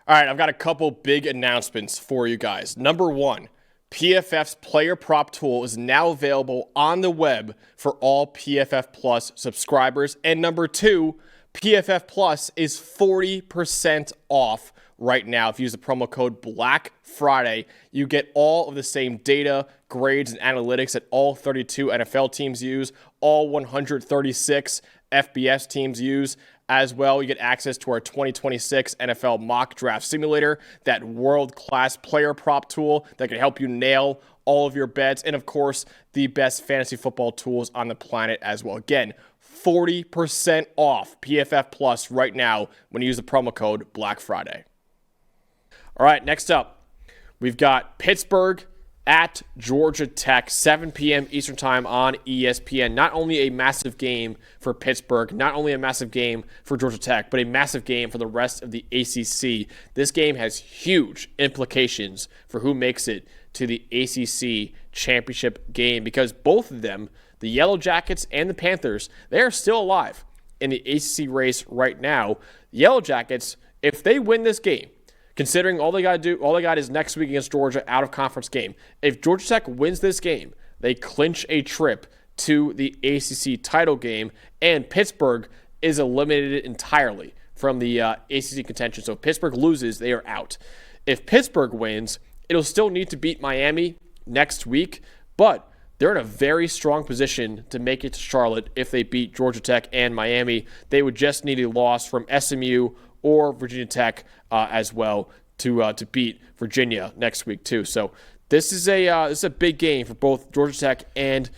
All right, I've got a couple big announcements for you guys. Number one, PFF's player prop tool is now available on the web for all PFF Plus subscribers. And number two, PFF Plus is 40% off right now. If you use the promo code Black Friday, you get all of the same data, grades, and analytics that all 32 NFL teams use, all 136 FBS teams use. As well, you get access to our 2026 NFL mock draft simulator, that world-class player prop tool that can help you nail all of your bets, and of course, the best fantasy football tools on the planet as well. Again, 40% off PFF Plus right now when you use the promo code Black Friday. All right, next up, we've got Pittsburgh at Georgia Tech, 7 p.m. Eastern Time on ESPN. Not only a massive game for Pittsburgh, not only a massive game for Georgia Tech, but a massive game for the rest of the ACC. This game has huge implications for who makes it to the ACC championship game, because both of them, the Yellow Jackets and the Panthers, they are still alive in the ACC race right now. The Yellow Jackets, if they win this game, considering all they got is next week against Georgia, out of conference game. If Georgia Tech wins this game, they clinch a trip to the ACC title game, and Pittsburgh is eliminated entirely from the ACC contention. So if Pittsburgh loses, they are out. If Pittsburgh wins, it'll still need to beat Miami next week, but they're in a very strong position to make it to Charlotte if they beat Georgia Tech and Miami. They would just need a loss from SMU or Virginia Tech as well to beat Virginia next week too. So this is a big game for both Georgia Tech and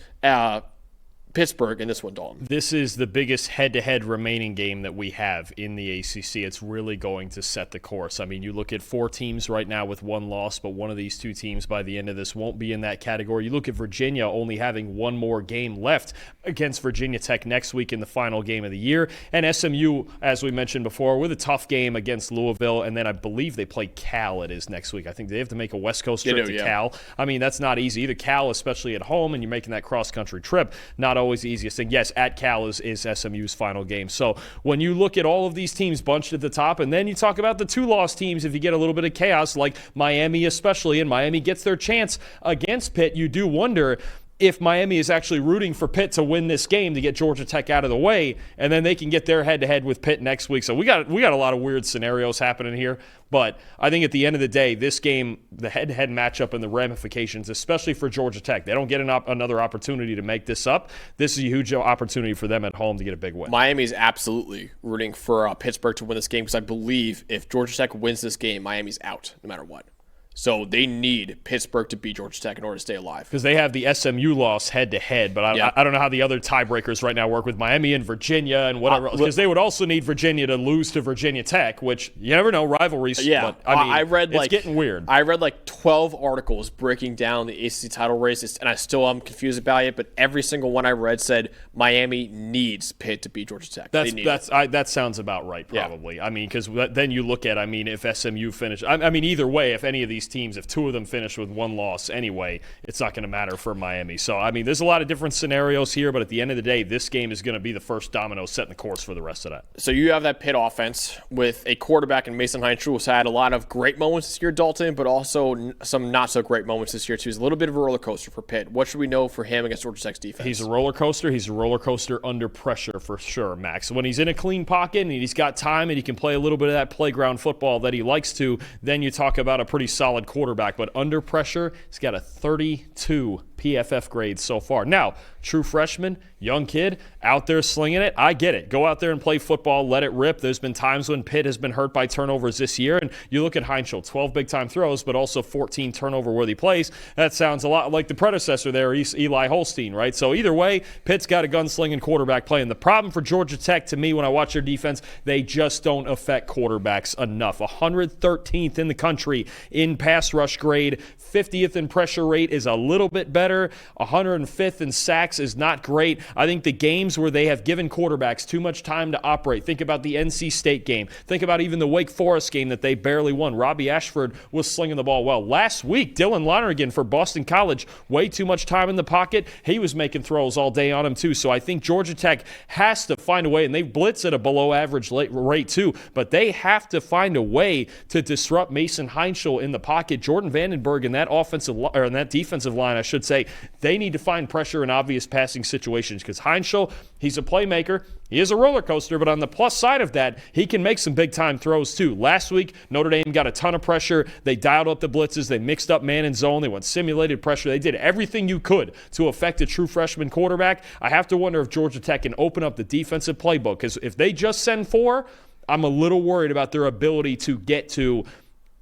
Pittsburgh in this one, Dalton. This is the biggest head-to-head remaining game that we have in the ACC. It's really going to set the course. I mean, you look at 4 teams right now with 1 loss, but one of these 2 teams by the end of this won't be in that category. You look at Virginia only having 1 more game left against Virginia Tech next week in the final game of the year. And SMU, as we mentioned before, with a tough game against Louisville, and then I believe they play Cal it is next week. I think they have to make a West Coast trip to Cal. I mean, that's not easy either. Cal, especially at home, and you're making that cross-country trip, not always the easiest thing. Yes, at Cal is SMU's final game. So when you look at all of these teams bunched at the top, and then you talk about the 2-loss teams, if you get a little bit of chaos, like Miami especially, and Miami gets their chance against Pitt, you do wonder if Miami is actually rooting for Pitt to win this game to get Georgia Tech out of the way, and then they can get their head-to-head with Pitt next week. So we got a lot of weird scenarios happening here. But I think at the end of the day, this game, the head-to-head matchup and the ramifications, especially for Georgia Tech, they don't get another opportunity to make this up. This is a huge opportunity for them at home to get a big win. Miami's absolutely rooting for Pittsburgh to win this game, because I believe if Georgia Tech wins this game, Miami's out no matter what. So they need Pittsburgh to beat Georgia Tech in order to stay alive. Because they have the SMU loss head-to-head, but I don't know how the other tiebreakers right now work with Miami and Virginia and whatever. Because they would also need Virginia to lose to Virginia Tech, which you never know, rivalries. Yeah, but, I mean, I read it's getting weird. I read 12 articles breaking down the ACC title race, and I still am confused about it, but every single one I read said Miami needs Pitt to beat Georgia Tech. That sounds about right, probably. Yeah. I mean, because then you look at, if SMU finish, either way, if any of these teams, if 2 of them finish with 1 loss anyway, it's not going to matter for Miami. So, there's a lot of different scenarios here, but at the end of the day, this game is going to be the first domino setting the course for the rest of that. So you have that Pitt offense with a quarterback in Mason Hines, who's had a lot of great moments this year, Dalton, but also some not so great moments this year too. It's a little bit of a roller coaster for Pitt. What should we know for him against Georgia Tech's defense? He's a roller coaster. He's a roller coaster under pressure for sure, Max. When he's in a clean pocket and he's got time and he can play a little bit of that playground football that he likes to, then you talk about a pretty solid quarterback. But under pressure, he's got a 32 PFF grade so far. Now, true freshman, young kid, out there slinging it. I get it. Go out there and play football. Let it rip. There's been times when Pitt has been hurt by turnovers this year, and you look at Heinschel, 12 big-time throws, but also 14 turnover-worthy plays. That sounds a lot like the predecessor there, Eli Holstein, right? So either way, Pitt's got a gunslinging quarterback playing. The problem for Georgia Tech, to me, when I watch their defense, they just don't affect quarterbacks enough. 113th in the country in pass rush grade. 50th in pressure rate is a little bit better. better. 105th in sacks is not great. I think the games where they have given quarterbacks too much time to operate, think about the NC State game. Think about even the Wake Forest game that they barely won. Robbie Ashford was slinging the ball well. Last week, Dylan Lonergan for Boston College, way too much time in the pocket. He was making throws all day on him too. So I think Georgia Tech has to find a way, and they blitz at a below average rate too, but they have to find a way to disrupt Mason Heinschel in the pocket. Jordan Vandenberg and that defensive line, I should say, they need to find pressure in obvious passing situations because Heinschel, he's a playmaker. He is a roller coaster, but on the plus side of that, he can make some big-time throws too. Last week, Notre Dame got a ton of pressure. They dialed up the blitzes. They mixed up man and zone. They went simulated pressure. They did everything you could to affect a true freshman quarterback. I have to wonder if Georgia Tech can open up the defensive playbook because if they just send 4, I'm a little worried about their ability to get to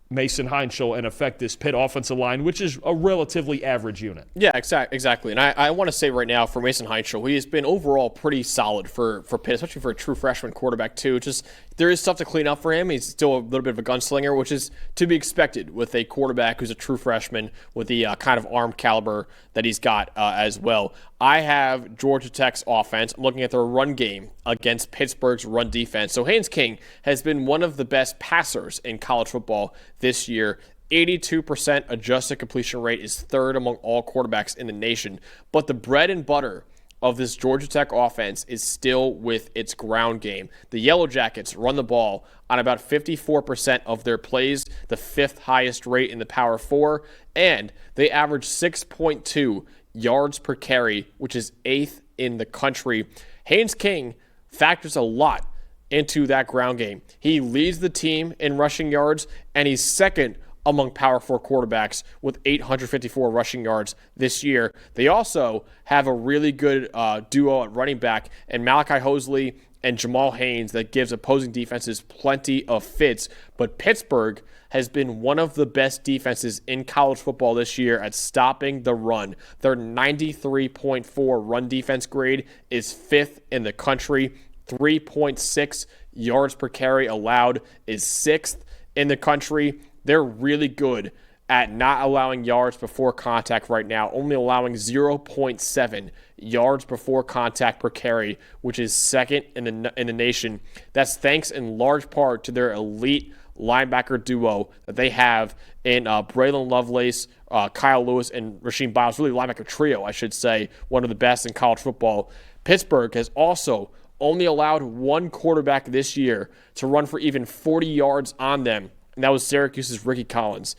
Mason Heinschel and affect this Pitt offensive line, which is a relatively average unit. Yeah, exactly. And I want to say right now for Mason Heinschel, he has been overall pretty solid for Pitt, especially for a true freshman quarterback too. Just there is stuff to clean up for him. He's still a little bit of a gunslinger, which is to be expected with a quarterback who's a true freshman with the kind of arm caliber that he's got as well. I have Georgia Tech's offense. I'm looking at their run game against Pittsburgh's run defense. So Haynes King has been one of the best passers in college football this year. 82% adjusted completion rate is third among all quarterbacks in the nation. But the bread and butter of this Georgia Tech offense is still with its ground game. The Yellow Jackets run the ball on about 54% of their plays, the 5th highest rate in the Power 4, and they average 6.2 yards per carry, which is 8th in the country. Haynes King factors a lot into that ground game. He leads the team in rushing yards, and he's second among Power 4 quarterbacks with 854 rushing yards this year. They also have a really good duo at running back, and Malachi Hosley and Jamal Haynes that gives opposing defenses plenty of fits. But Pittsburgh has been one of the best defenses in college football this year at stopping the run. Their 93.4 run defense grade is 5th in the country. 3.6 yards per carry allowed is 6th in the country. They're really good at not allowing yards before contact right now, only allowing 0.7 yards before contact per carry, which is second in the nation. That's thanks in large part to their elite linebacker duo that they have in Braylon Lovelace, Kyle Lewis, and Rasheem Biles. Really linebacker trio, I should say, one of the best in college football. Pittsburgh has also only allowed one quarterback this year to run for even 40 yards on them, and that was Syracuse's Ricky Collins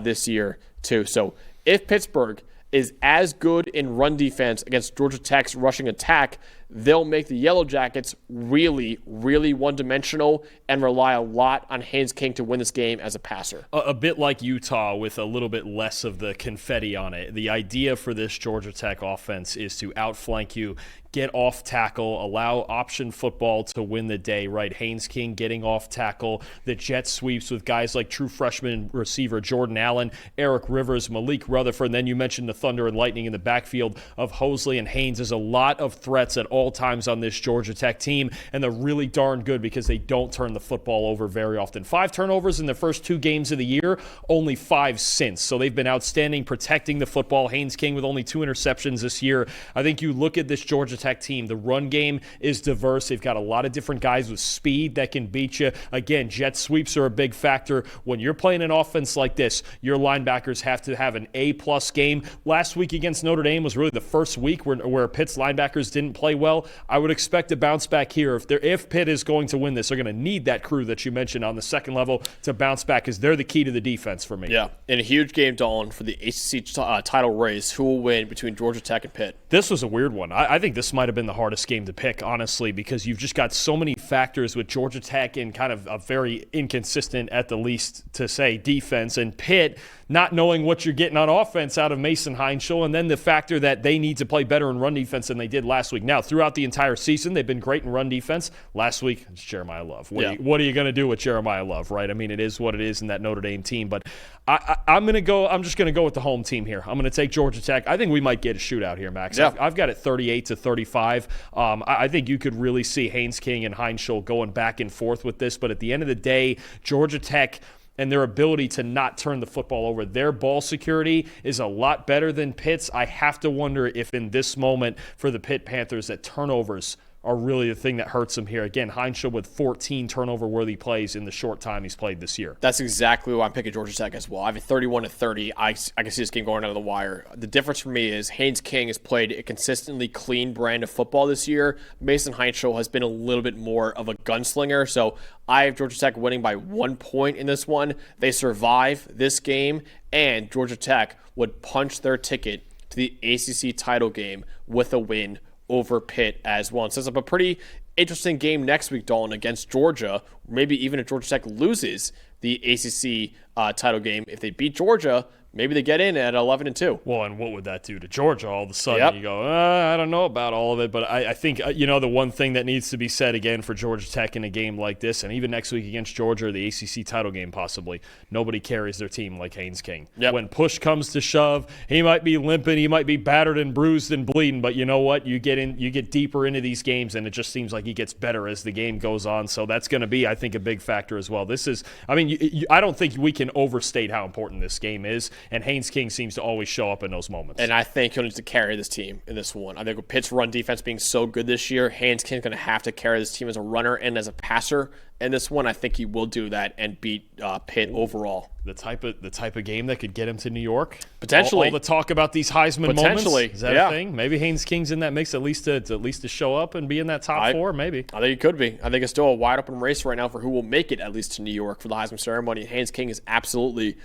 this year too. So if Pittsburgh is as good in run defense against Georgia Tech's rushing attack, they'll make the Yellow Jackets really, really one-dimensional and rely a lot on Haynes King to win this game as a passer. A bit like Utah with a little bit less of the confetti on it. The idea for this Georgia Tech offense is to outflank you, get off tackle, allow option football to win the day, right? Haynes King getting off tackle, the jet sweeps with guys like true freshman receiver Jordan Allen, Eric Rivers, Malik Rutherford, and then you mentioned the Thunder and Lightning in the backfield of Hosley and Haynes. There's a lot of threats at all times on this Georgia Tech team, and they're really darn good because they don't turn the football over very often. 5 turnovers in the first 2 games of the year, only 5 since. So they've been outstanding protecting the football. Haynes King with only 2 interceptions this year. I think you look at this Georgia Tech team, the run game is diverse. They've got a lot of different guys with speed that can beat you. Again, jet sweeps are a big factor. When you're playing an offense like this, your linebackers have to have an A-plus game. Last week against Notre Dame was really the first week where Pitt's linebackers didn't play well. I would expect a bounce back here. If Pitt is going to win this, they're going to need that crew that you mentioned on the second level to bounce back because they're the key to the defense for me. Yeah, in a huge game, Dalton, for the ACC title race, who will win between Georgia Tech and Pitt? This was a weird one. I think this might have been the hardest game to pick, honestly, because you've just got so many factors with Georgia Tech and kind of a very inconsistent, at the least to say, defense, and Pitt not knowing what you're getting on offense out of Mason Heinschel, and then the factor that they need to play better in run defense than they did last week. Now, throughout the entire season, they've been great in run defense. Last week, it's Jeremiah Love. What are you going to do with Jeremiah Love, right? I mean, it is what it is in that Notre Dame team, but I'm just going to go with the home team here. I'm going to take Georgia Tech. I think we might get a shootout here, Max. Yeah. I've got it 38-35. I think you could really see Haynes King and Heinschel going back and forth with this, but at the end of the day, Georgia Tech, and their ability to not turn the football over. Their ball security is a lot better than Pitt's. I have to wonder if in this moment for the Pitt Panthers that turnovers are really the thing that hurts him here. Again, Heinschel with 14 turnover-worthy plays in the short time he's played this year. That's exactly why I'm picking Georgia Tech as well. I have a 31-30. I can see this game going out of the wire. The difference for me is Haynes King has played a consistently clean brand of football this year. Mason Heinschel has been a little bit more of a gunslinger. So I have Georgia Tech winning by 1 point in this one. They survive this game, and Georgia Tech would punch their ticket to the ACC title game with a win over Pitt as well. And sets up a pretty interesting game next week, Dalton, against Georgia. Maybe even if Georgia Tech loses the ACC title game, if they beat Georgia, maybe they get in at 11-2. Well, and what would that do to Georgia all of a sudden? You go, I don't know about all of it, but I think, the one thing that needs to be said again for Georgia Tech in a game like this, and even next week against Georgia, the ACC title game possibly, nobody carries their team like Haynes King. Yep. When push comes to shove, he might be limping, he might be battered and bruised and bleeding, but you know what? You get deeper into these games, and it just seems like he gets better as the game goes on. So that's going to be, I think, a big factor as well. I don't think we can overstate how important this game is. And Haynes King seems to always show up in those moments. And I think he'll need to carry this team in this one. I think with Pitt's run defense being so good this year, Haynes King's going to have to carry this team as a runner and as a passer in this one. I think he will do that and beat Pitt overall. The type of game that could get him to New York? Potentially. All the talk about these Heisman moments? Is that yeah. a thing? Maybe Haynes King's in that mix at least to show up and be in that top four, maybe. I think it could be. I think it's still a wide open race right now for who will make it at least to New York for the Heisman ceremony. Haynes King is absolutely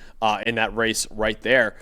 in that race right there.